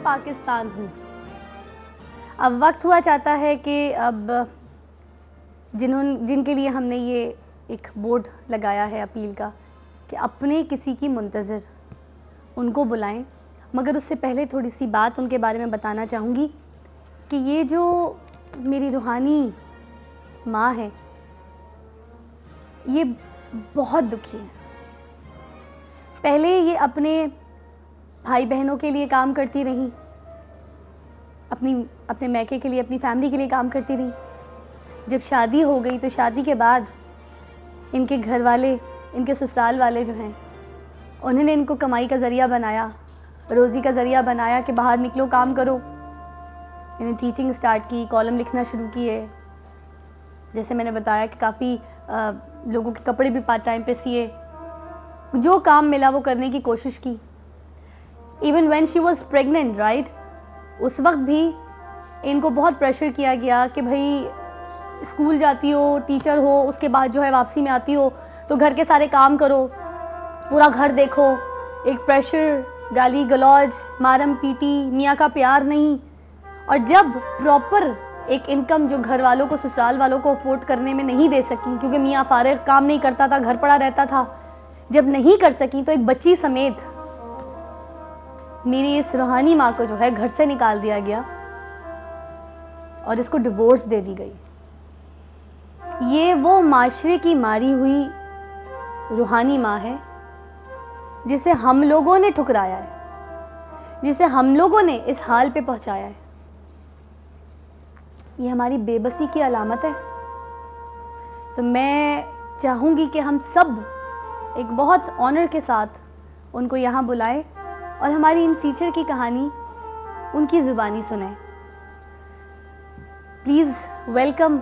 पाकिस्तान हूँ। अब वक्त हुआ चाहता है कि अब जिनके लिए हमने ये एक बोर्ड लगाया है अपील का कि अपने किसी की मुंतज़िर उनको बुलाएं, मगर उससे पहले थोड़ी सी बात उनके बारे में बताना चाहूँगी कि ये जो मेरी रूहानी माँ है ये बहुत दुखी है। पहले ये अपने भाई बहनों के लिए काम करती रही, अपने मैके के लिए, अपनी फैमिली के लिए काम करती रही। जब शादी हो गई तो शादी के बाद इनके घर वाले, इनके ससुराल वाले जो हैं, उन्होंने इनको कमाई का ज़रिया बनाया, रोज़ी का ज़रिया बनाया कि बाहर निकलो, काम करो। इन्हें टीचिंग स्टार्ट की, कॉलम लिखना शुरू किए। जैसे मैंने बताया कि काफ़ी लोगों के कपड़े भी पार्ट टाइम पे सिए। जो काम मिला वो करने की कोशिश की। Even when she was pregnant, right, उस वक्त भी इनको बहुत प्रेशर किया गया कि भाई स्कूल जाती हो, टीचर हो, उसके बाद जो है वापसी में आती हो तो घर के सारे काम करो, पूरा घर देखो। एक प्रेशर, गाली गलौज, मारम पीटी, मियाँ का प्यार नहीं। और जब प्रॉपर एक इनकम जो घर वालों को, ससुराल वालों को अफोर्ड करने में नहीं दे सकी, क्योंकि मियाँ फारिग काम नहीं करता था, घर पड़ा रहता था, जब नहीं कर सकी तो एक बच्ची समेत मेरी इस रूहानी माँ को जो है घर से निकाल दिया गया और इसको डिवोर्स दे दी गई। ये वो माशरे की मारी हुई रूहानी माँ है जिसे हम लोगों ने ठुकराया है, जिसे हम लोगों ने इस हाल पे पहुंचाया है। ये हमारी बेबसी की अलामत है। तो मैं चाहूँगी कि हम सब एक बहुत ऑनर के साथ उनको यहाँ बुलाएं और हमारी इन टीचर की कहानी उनकी ज़ुबानी सुने। प्लीज़ वेलकम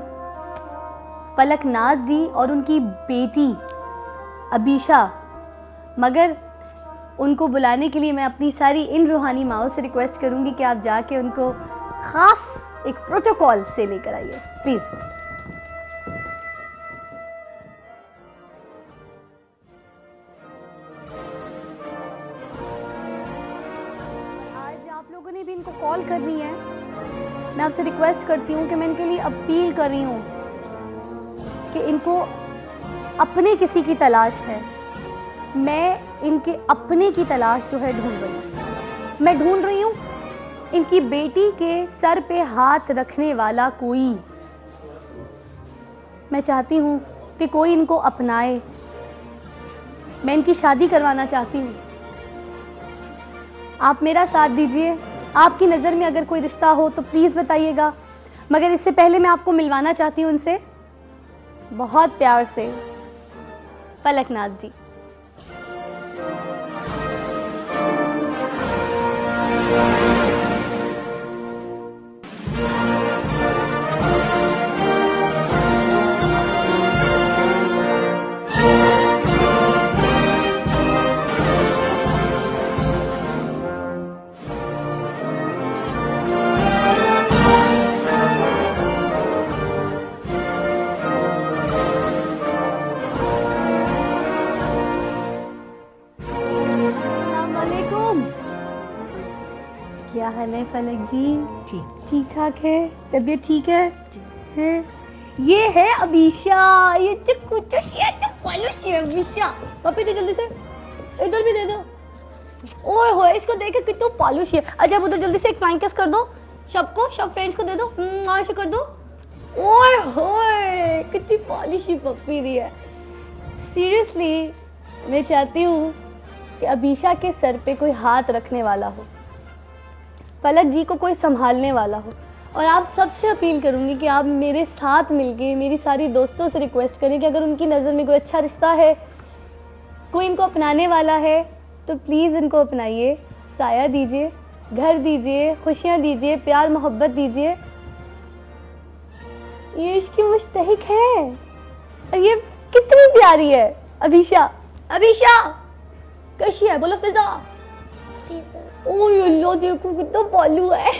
फलक नाज जी और उनकी बेटी अबीशा। मगर उनको बुलाने के लिए मैं अपनी सारी इन रूहानी माओं से रिक्वेस्ट करूंगी कि आप जाके उनको ख़ास एक प्रोटोकॉल से लेकर आइए, प्लीज़। आज आप लोगों ने भी इनको कॉल करनी है। मैं आपसे रिक्वेस्ट करती हूँ कि मैं इनके लिए अपील कर रही हूँ कि इनको अपने किसी की तलाश है। मैं इनके अपने की तलाश जो है ढूंढ रही हूँ। मैं ढूंढ रही हूँ इनकी बेटी के सर पे हाथ रखने वाला कोई। मैं चाहती हूँ कि कोई इनको अपनाए। मैं इनकी शादी करवाना चाहती हूँ। आप मेरा साथ दीजिए। आपकी नज़र में अगर कोई रिश्ता हो तो प्लीज़ बताइएगा। मगर इससे पहले मैं आपको मिलवाना चाहती हूँ उनसे, बहुत प्यार से, फलक नाज जी। क्या हाल है फलक जी? ठीक ठाक है? तबीयत ठीक है? ये है अबीशा, ये अबीशा। पापी दे जल्दी से, इधर भी दे दो। ओए होए, इसको देख के कितना पालूशी है। अच्छा उधर जल्दी से एक फ्लाइंग किस कर दो सबको, सब फ्रेंड्स को दे दो, ऐसे कर दो। ओए होए, कितनी पॉलिशी पप्पी दी है। सीरियसली मैं चाहती हूँ कि अबीशा के सर पे कोई हाथ रखने वाला हो, फलक जी को कोई संभालने वाला हो। और आप सबसे अपील करूँगी कि आप मेरे साथ मिलके मेरी सारी दोस्तों से रिक्वेस्ट करें कि अगर उनकी नज़र में कोई अच्छा रिश्ता है, कोई इनको अपनाने वाला है, तो प्लीज़ इनको अपनाइए। साया दीजिए, घर दीजिए, खुशियाँ दीजिए, प्यार मोहब्बत दीजिए। ये इसकी मुस्तहिक है और ये कितनी प्यारी है। अबीशा, अबीशा कैसी है? बोलो फिजा। ओह अल्लाह, देखो कितना बालू है।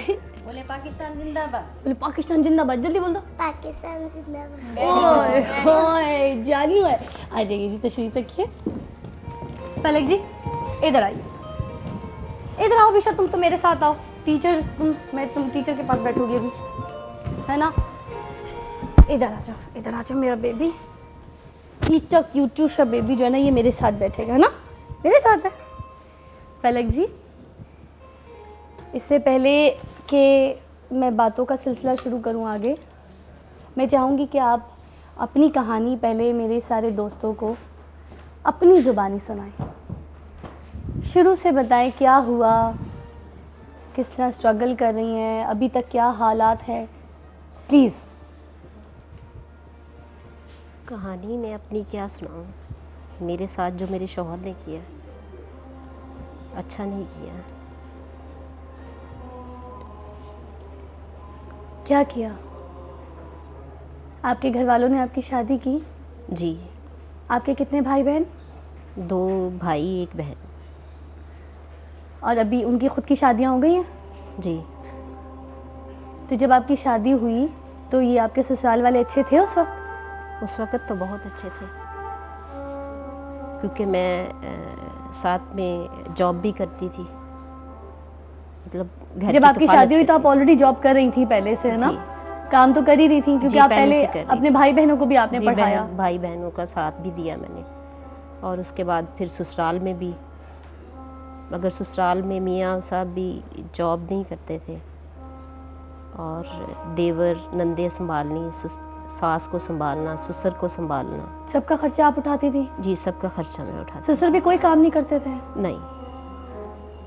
बोले पाकिस्तान जिंदाबाद। बोले पाकिस्तान जिंदाबाद। जल्दी बोल दो। पाकिस्तान जिंदाबाद। ओए ओए जानू है। आ जाइए जी, तशरीफ रखिए। फलक जी इधर आइए, इधर आओ। अबीशा तुम तो मेरे साथ आओ। टीचर तुम टीचर के पास बैठोगी अभी, है ना? इधर आ जाओ मेरा बेबी। टीचर क्यूटू सा बेबी जो है ना, ये मेरे साथ बैठेगा ना, मेरे साथ है। फलक जी, इससे पहले कि मैं बातों का सिलसिला शुरू करूं आगे, मैं चाहूँगी कि आप अपनी कहानी पहले मेरे सारे दोस्तों को अपनी ज़ुबानी सुनाएं। शुरू से बताएं क्या हुआ, किस तरह स्ट्रगल कर रही हैं, अभी तक क्या हालात है, प्लीज़। कहानी मैं अपनी क्या सुनाऊं? मेरे साथ जो मेरे शौहर ने किया अच्छा नहीं किया। क्या किया? आपके घर वालों ने आपकी शादी की? जी। आपके कितने भाई बहन? 2 भाई 1 बहन। और अभी उनकी खुद की शादियां हो गई हैं? जी। तो जब आपकी शादी हुई तो ये आपके ससुराल वाले अच्छे थे उस वक्त? उस वक़्त तो बहुत अच्छे थे, क्योंकि मैं साथ में जॉब भी करती थी, मतलब घर जब की आपकी कफ़ालत शादी हुई तो आप करती ऑलरेडी जॉब कर रही थी पहले से, है ना? जी। काम तो कर ही रही थी, क्योंकि जी, आप पहले पहले से कर रही अपने थी। भाई बहनों को भी आपने जी, पढ़ाया। भाई बहनों का साथ भी दिया मैंने। और उसके बाद फिर ससुराल में भी, मगर ससुराल में मियाँ साहब भी जॉब नहीं करते थे, और देवर नंदे संभालनी, सास को संभालना, ससुर को संभालना। सबका खर्चा आप उठाती थी? जी, सबका खर्चा मैं उठाती। ससुर भी कोई काम नहीं करते थे? नहीं।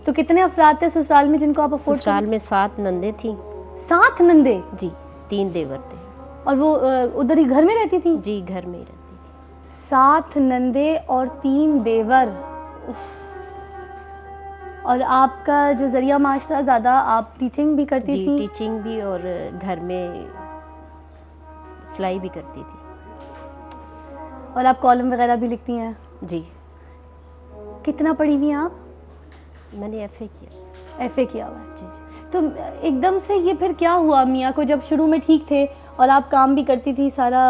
तो कितने अफराद थे ससुराल में जिनको आप अफोर्ड? ससुराल में 7 नंदे थी। 7 नंदे? जी, 3 देवर थे। और वो उधर ही घर में रहती थी? जी, घर में ही रहती थी। 7 नंदे और 3 देवर। उफ। और आपका जो जरिया माश था ज़्यादा, आप टीचिंग भी करती जी, थी? टीचिंग भी, और घर में सिलाई भी करती थी। और आप कॉलम वगैरह भी लिखती हैं? जी। कितना पढ़ी हुई हैं आप? मैंने FA किया। FA किया हुआ है। जी जी। तो एकदम से ये फिर क्या हुआ मियाँ को, जब शुरू में ठीक थे और आप काम भी करती थी, सारा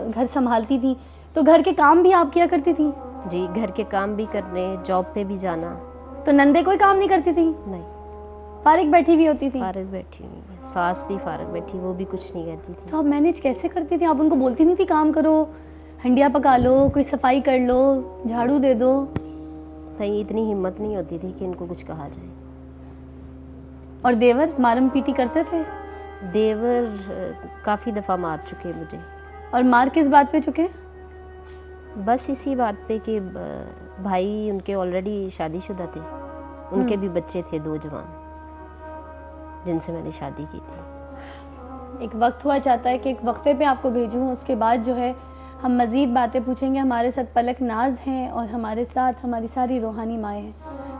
घर संभालती थी, तो घर के काम भी आप किया करती थी? जी, घर के काम भी करने, जॉब पे भी जाना। तो नंदे कोई काम नहीं करती थी? नहीं, फारिग बैठी हुई होती थी? फारग बैठी हुई है। सास भी फारग बैठी, वो भी कुछ नहीं कहती थी। तो आप मैनेज कैसे करती थी? आप उनको बोलती नहीं थी काम करो, हंडिया पका लो, कोई सफाई कर लो, झाड़ू दे दो? कहीं इतनी हिम्मत नहीं होती थी कि इनको कुछ कहा जाए। और देवर मारम पीटी करते थे? देवर काफ़ी दफ़ा मार चुके मुझे। और मार किस बात पे चुके? बस इसी बात पे कि भाई उनके ऑलरेडी शादीशुदा थे, उनके भी बच्चे थे 2 जवान, जिनसे मैंने शादी की थी। एक वक्त हुआ चाहता है कि एक वक्फे पे आपको भेजूँ, उसके बाद जो है हम मज़ीद बातें पूछेंगे। हमारे साथ पलक नाज हैं और हमारे साथ हमारी सारी रूहानी माएँ हैं।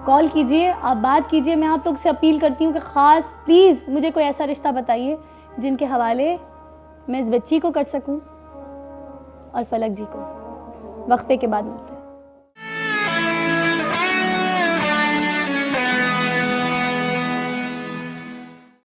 कॉल कीजिए, आप बात कीजिए। मैं आप लोग से अपील करती हूँ कि ख़ास प्लीज़ मुझे कोई ऐसा रिश्ता बताइए जिनके हवाले मैं इस बच्ची को कर सकूँ और फलक जी को। वक्फे के बाद मिलते हैं।